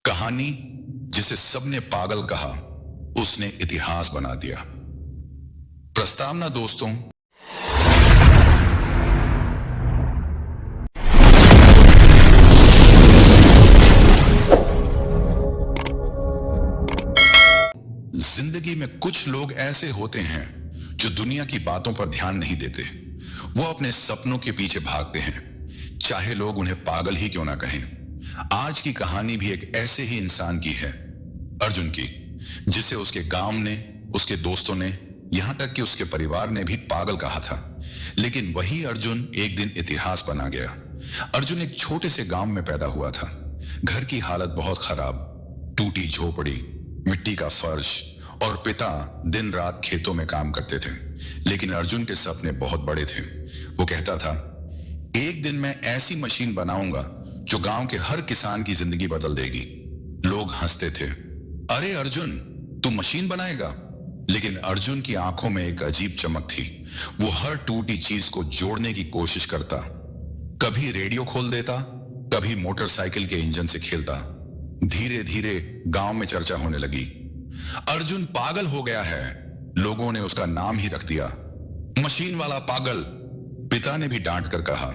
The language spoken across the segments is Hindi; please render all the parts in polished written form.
कहानी जिसे सबने पागल कहा, उसने इतिहास बना दिया। प्रस्तावना दोस्तों, जिंदगी में कुछ लोग ऐसे होते हैं जो दुनिया की बातों पर ध्यान नहीं देते। वो अपने सपनों के पीछे भागते हैं, चाहे लोग उन्हें पागल ही क्यों ना कहें। आज की कहानी भी एक ऐसे ही इंसान की है, अर्जुन की, जिसे उसके गांव ने, उसके दोस्तों ने, यहां तक कि उसके परिवार ने भी पागल कहा था। लेकिन वही अर्जुन एक दिन इतिहास बना गया। अर्जुन एक छोटे से गांव में पैदा हुआ था। घर की हालत बहुत खराब, टूटी झोपड़ी, मिट्टी का फर्श, और पिता दिन रात खेतों में काम करते थे। लेकिन अर्जुन के सपने बहुत बड़े थे। वो कहता था, एक दिन मैं ऐसी मशीन बनाऊंगा जो गांव के हर किसान की जिंदगी बदल देगी। लोग हंसते थे, अरे अर्जुन, तू मशीन बनाएगा? लेकिन अर्जुन की आंखों में एक अजीब चमक थी। वो हर टूटी चीज को जोड़ने की कोशिश करता। कभी रेडियो खोल देता, कभी मोटरसाइकिल के इंजन से खेलता। धीरे धीरे गांव में चर्चा होने लगी, अर्जुन पागल हो गया है। लोगों ने उसका नाम ही रख दिया, मशीन वाला पागल। पिता ने भी डांट कर कहा,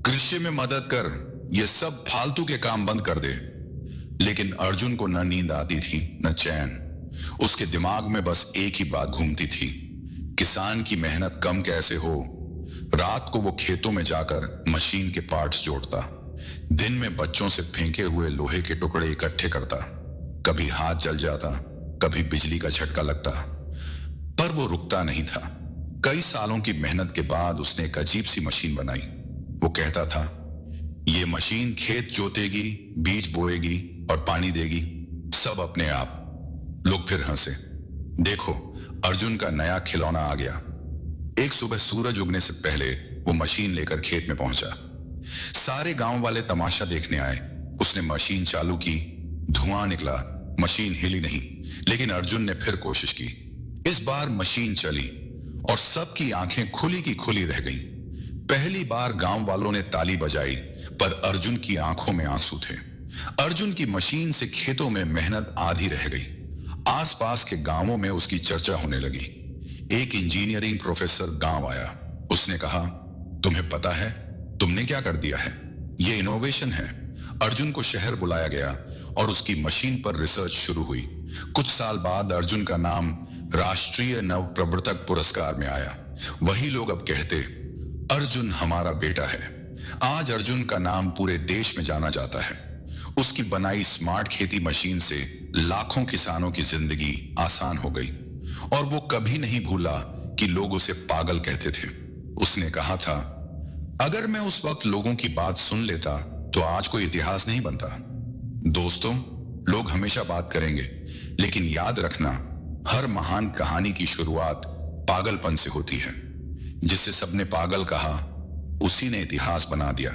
कृषि में मदद कर, ये सब फालतू के काम बंद कर दे। लेकिन अर्जुन को न नींद आती थी न चैन। उसके दिमाग में बस एक ही बात घूमती थी, किसान की मेहनत कम कैसे हो। रात को वो खेतों में जाकर मशीन के पार्ट्स जोड़ता। दिन में बच्चों से फेंके हुए लोहे के टुकड़े इकट्ठे करता। कभी हाथ जल जाता, कभी बिजली का झटका लगता, पर वो रुकता नहीं था। कई सालों की मेहनत के बाद उसने एक अजीब सी मशीन बनाई। वो कहता था, ये मशीन खेत जोतेगी, बीज बोएगी और पानी देगी, सब अपने आप। लोग फिर हंसे। देखो, अर्जुन का नया खिलौना आ गया। एक सुबह सूरज उगने से पहले वो मशीन लेकर खेत में पहुंचा। सारे गांव वाले तमाशा देखने आए। उसने मशीन चालू की, धुआं निकला, मशीन हिली नहीं। लेकिन अर्जुन ने फिर कोशिश की। इस बार मशीन चली और सबकी आंखें खुली की खुली रह गईं। पहली बार गांव वालों ने ताली बजाई, पर अर्जुन की आंखों में आंसू थे। अर्जुन की मशीन से खेतों में मेहनत आधी रह गई। आसपास के गांवों में उसकी चर्चा होने लगी। एक इंजीनियरिंग प्रोफेसर गांव आया। उसने कहा, तुम्हें पता है तुमने क्या कर दिया है? ये इनोवेशन है। अर्जुन को शहर बुलाया गया और उसकी मशीन पर रिसर्च शुरू हुई। कुछ साल बाद अर्जुन का नाम राष्ट्रीय नव प्रवर्तक पुरस्कार में आया। वही लोग अब कहते, अर्जुन हमारा बेटा है। आज अर्जुन का नाम पूरे देश में जाना जाता है। उसकी बनाई स्मार्ट खेती मशीन से लाखों किसानों की जिंदगी आसान हो गई। और वो कभी नहीं भूला कि लोग उसे पागल कहते थे। उसने कहा था, अगर मैं उस वक्त लोगों की बात सुन लेता तो आज कोई इतिहास नहीं बनता। दोस्तों, लोग हमेशा बात करेंगे, लेकिन याद रखना, हर महान कहानी की शुरुआत पागलपन से होती है। जिसे सबने पागल कहा, उसी ने इतिहास बना दिया।